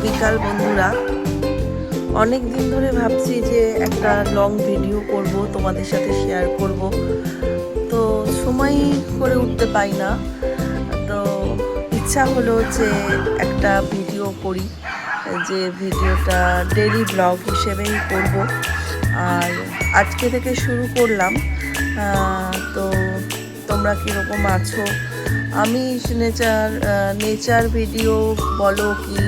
বিকাল বন্ধুরা। অনেক দিন ধরে ভাবছি যে একটা লং ভিডিও করব, তোমাদের সাথে শেয়ার করব, তো সময় করে উঠতে পাই না। তো ইচ্ছা হলো যে একটা ভিডিও করি, যে ভিডিওটা ডেইলি ব্লগ হিসেবেই করব। আর আজকে থেকে শুরু করলাম। তো তোমরা কীরকম আছো? আমি নেচার ভিডিও বলো কি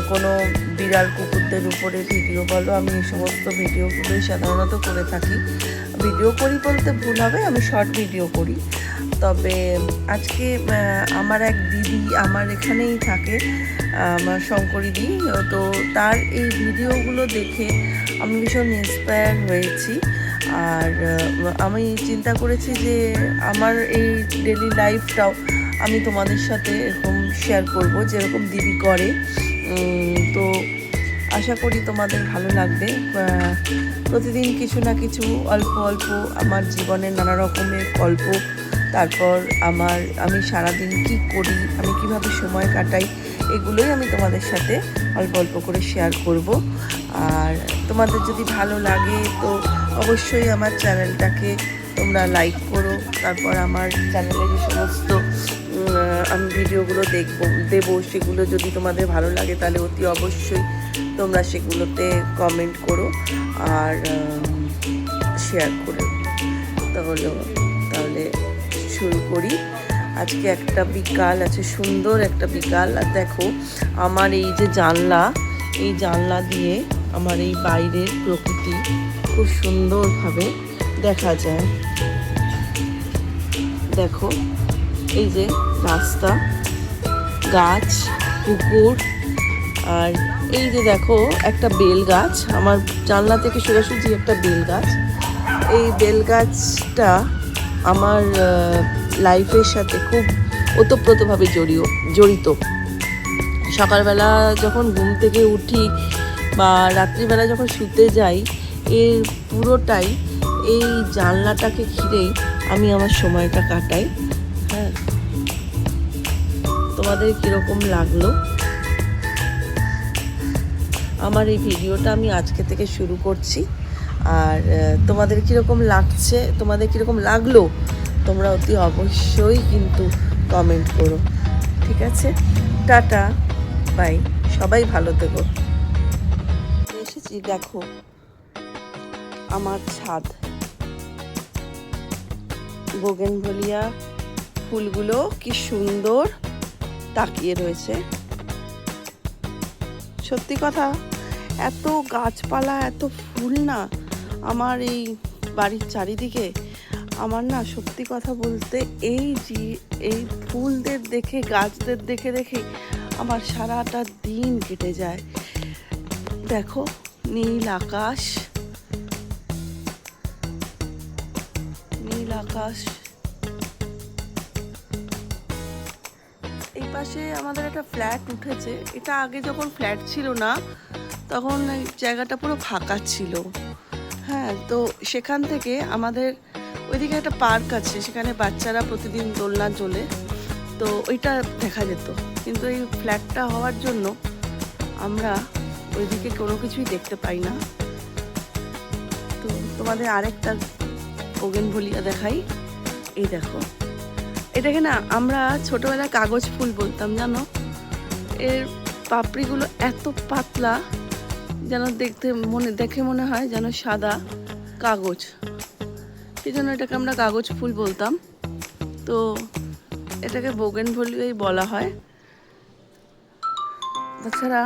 কোনো বিড়াল কুকুরদের উপরে ভিডিও বলো, আমি এই সমস্ত ভিডিওগুলোই সাধারণত করে থাকি। ভিডিও করি বলতে ভুল হবে, আমি শর্ট ভিডিও করি। তবে আজকে আমার এক দিদি আমার এখানেই থাকে, আমার শঙ্করীদি, তো তার এই ভিডিওগুলো দেখে আমি ভীষণ ইন্সপায়ার হয়েছি। আর আমি চিন্তা করেছি যে আমার এই ডেলি লাইফটাও আমি তোমাদের সাথে এরকম শেয়ার করব, যেরকম দিদি করে। তো আশা করি তোমাদের ভালো লাগবে। প্রতিদিন কিছু না কিছু অল্প অল্প আমার জীবনের নানা রকমের গল্প, তারপর আমি সারাদিন কি করি, আমি কিভাবে সময় কাটাই, এগুলোই আমি তোমাদের সাথে অল্প অল্প করে শেয়ার করব। আর তোমাদের যদি ভালো লাগে তো অবশ্যই আমার চ্যানেলটাকে তোমরা লাইক করো। তারপর আমার চ্যানেলে যে সমস্ত আমি ভিডিওগুলো দেবো, সেগুলো যদি তোমাদের ভালো লাগে তাহলে অতি অবশ্যই তোমরা সেগুলোতে কমেন্ট করো আর শেয়ার করো। তাহলে শুরু করি। আজকে একটা বিকাল আছে, সুন্দর একটা বিকাল। আর দেখো আমার এই যে এই জানলা দিয়ে আমার এই বাইরের প্রকৃতি খুব সুন্দরভাবে দেখা যায়। দেখো এই যে রাস্তা, গাছ, পুকুর, আর এই যে দেখো একটা বেল গাছ, আমার জানলা থেকে সোজাসুজি একটা বেল গাছ। এই বেল গাছটা আমার লাইফের সাথে খুব ওতপ্রোতভাবে জড়িত। সকালবেলা যখন ঘুম থেকে উঠি বা রাত্রিবেলা যখন শুতে যাই, এর পুরোটাই এই জানলাটাকে ঘিরেই আমি আমার সময়টা কাটাই। হ্যাঁ, তোমাদের কীরকম লাগলো আমার এই ভিডিওটা? আমি আজকে থেকে শুরু করছি। আর তোমাদের কীরকম লাগছে, তোমাদের কীরকম লাগলো, তোমরা অতি অবশ্যই কিন্তু কমেন্ট করো। ঠিক আছে, টাটা, বাই, সবাই ভালো থেকো। এসেছি, দেখো আমার ছাদ, বোগেনভেলিয়া ফুলগুলো কি সুন্দর তাকিয়ে রয়েছে। সত্যি কথা, এত গাছপালা, এত ফুল না আমার এই বাড়ির চারিদিকে। আমার না সত্যি কথা বলতে এই ফুলদের দেখে, গাছদের দেখে দেখে আমার সারাটা দিন কেটে যায়। দেখো নীল আকাশ, এই পাশে আমাদের একটা ফ্ল্যাট উঠেছে। এটা আগে যখন ফ্ল্যাট ছিল না তখন এই জায়গাটা পুরো ফাঁকা ছিল। হ্যাঁ, তো সেখান থেকে আমাদের ওইদিকে একটা পার্ক আছে, সেখানে বাচ্চারা প্রতিদিন দোলনা চলে, তো ওইটা দেখা যেত। কিন্তু এই ফ্ল্যাটটা হওয়ার জন্য আমরা ওইদিকে কোনো কিছুই দেখতে পাই না। তো তোমাদের আরেকটা বোগেনভেলিয়া দেখাই। এই দেখো, এটাকে না আমরা ছোটবেলায় কাগজ ফুল বলতাম, জানো। এর পাপড়িগুলো এত পাতলা, যেন দেখে মনে হয় যেন সাদা কাগজ, সেই জন্য এটাকে আমরা কাগজ ফুল বলতাম। তো এটাকে বোগেনভেলিয়াই বলা হয়। তাছাড়া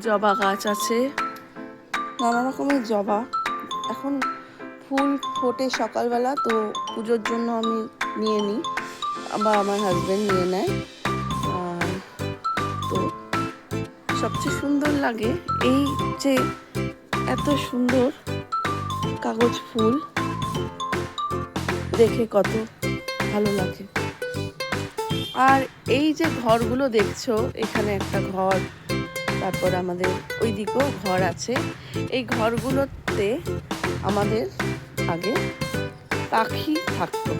জবা গাছ আছে, নানা রকমের জবা। এখন ফুল ফোটে সকালবেলা, তো পুজোর জন্য আমি নিয়ে নিই বা আমার হাজব্যান্ড নিয়ে নেয়। তো সবচেয়ে সুন্দর লাগে এই যে এত সুন্দর কাগজ ফুল দেখে, কত ভালো লাগে। আর এই যে ঘরগুলো দেখছো, এখানে একটা ঘর, তারপর আমাদের ওই দিকেও ঘর আছে। এই ঘরগুলোতে আমাদের আগে পাখি থাকতো।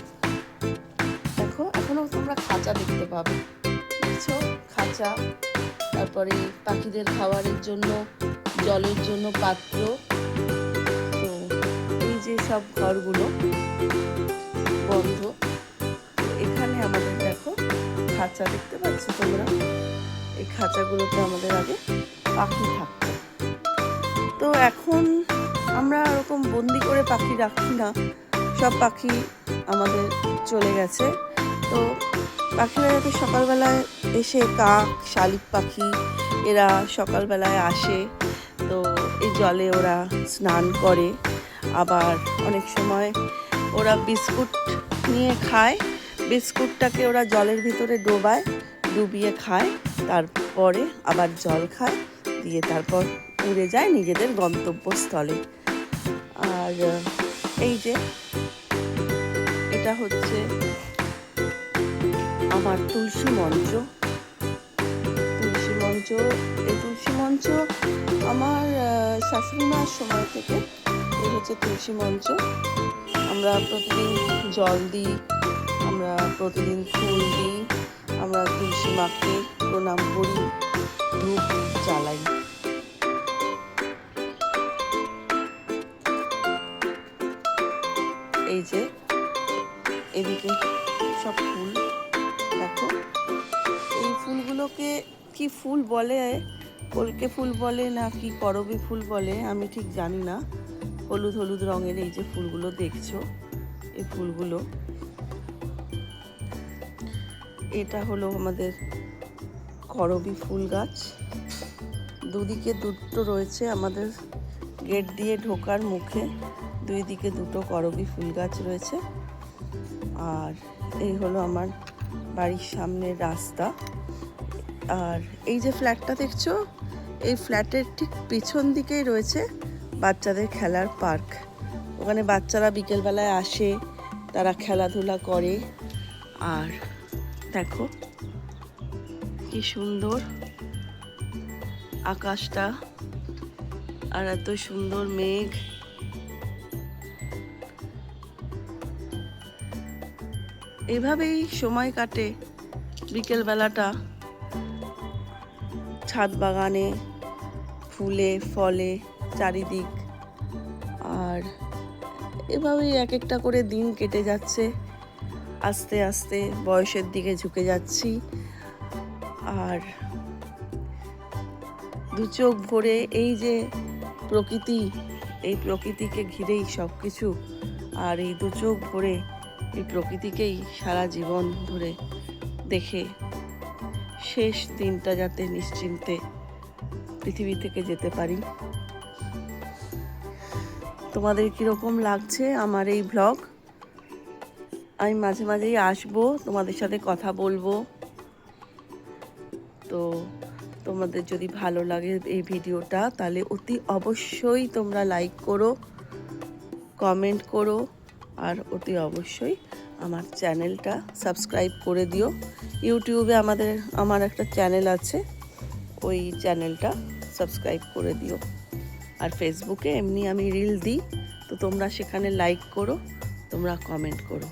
দেখো এখনো তোমরা খাঁচা দেখতে পাবে, দেখছো খাঁচা। তারপরে পাখিদের খাবারের জন্য জলের জন্য পাত্র। তো এই যে সব ঘরগুলো বন্ধ। এখানে আমাদের দেখো খাঁচা দেখতে পাচ্ছ তোমরা, এই খাঁচাগুলোতে আমাদের আগে পাখি থাকতো। তো এখন আমরা ওরকম বন্দি করে পাখি রাখি না, সব পাখি আমাদের চলে গেছে। তো পাখিরা যাতে সকালবেলায় এসে, কাক, শালিক পাখি এরা সকালবেলায় আসে, তো এই জলে ওরা স্নান করে। আবার অনেক সময় ওরা বিস্কুট নিয়ে খায়, বিস্কুটটাকে ওরা জলের ভিতরে ডুবিয়ে খায়, তারপরে আবার জল খায়, দিয়ে তারপর উড়ে যায় নিজেদের গন্তব্যস্থলে। আর এই যে এটা হচ্ছে আমার তুলসী মঞ্চ। এই তুলসী মঞ্চ আমার শাশুড়ি মার সময় থেকে এই হচ্ছে তুলসী মঞ্চ। আমরা প্রতিদিন জল দিই, আমরা প্রতিদিন ফুল দিই, আমরা তুলসী মাকে প্রণাম করি, ধূপ জ্বালাই। এই যে এদিকে সব ফুল দেখো, এই ফুলগুলোকে কি ফুল বলে, কলকে ফুল বলে না কি করবী ফুল বলে আমি ঠিক জানি না। হলুদ হলুদ রঙের এই যে ফুলগুলো দেখছো, এই ফুলগুলো, এটা হলো আমাদের করবী ফুল গাছ। দুদিকে দুটো রয়েছে আমাদের গেট দিয়ে ঢোকার মুখে, দুই দিকে দুটো করবী ফুল গাছ রয়েছে। আর এই হলো আমার বাড়ির সামনের রাস্তা। আর এই যে ফ্ল্যাটটা দেখছো, এই ফ্ল্যাটের ঠিক পিছন দিকেই রয়েছে বাচ্চাদের খেলার পার্ক। ওখানে বাচ্চারা বিকেলবেলায় আসে, তারা খেলাধুলা করে। আর দেখো কি সুন্দর আকাশটা, আর এত সুন্দর মেঘ। এভাবেই সময় কাটে বিকেলবেলাটা ছাদ বাগানে, ফুলে ফলে চারিদিক। আর এভাবেই এক একটা করে দিন কেটে যাচ্ছে, আস্তে আস্তে বয়সের দিকে ঝুঁকে যাচ্ছি। আর দু চোখ ভরে এই যে প্রকৃতি, এই প্রকৃতিকে ঘিরেই সব কিছু। আর এই দু চোখ ভরে এই প্রকৃতিকেই সারা জীবন ধরে দেখে শেষ দিনটা যাতে নিশ্চিন্তে পৃথিবী থেকে যেতে পারি। তোমাদের কীরকম লাগছে আমার এই ব্লগ? আমি মাঝে মাঝেই আসবো, তোমাদের সাথে কথা বলবো। তো তোমাদের যদি ভালো লাগে এই ভিডিওটা, তাহলে অতি অবশ্যই তোমরা লাইক করো, কমেন্ট করো, আর অতি অবশ্যই আমার চ্যানেলটা সাবস্ক্রাইব করে দিও। ইউটিউবে আমার একটা চ্যানেল আছে, ওই চ্যানেলটা সাবস্ক্রাইব করে দিও। আর ফেসবুকে এমনি আমি রিল দিই, তো তোমরা সেখানে লাইক করো, তোমরা কমেন্ট করো।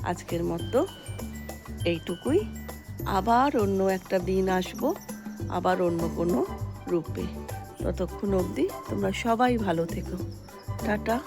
আজকের মতো এইটুকুই। আবার অন্য একটা দিন আসবো, আবার অন্য কোনো রূপে। ততক্ষণ অবধি তোমরা সবাই ভালো থেকো। টাটা।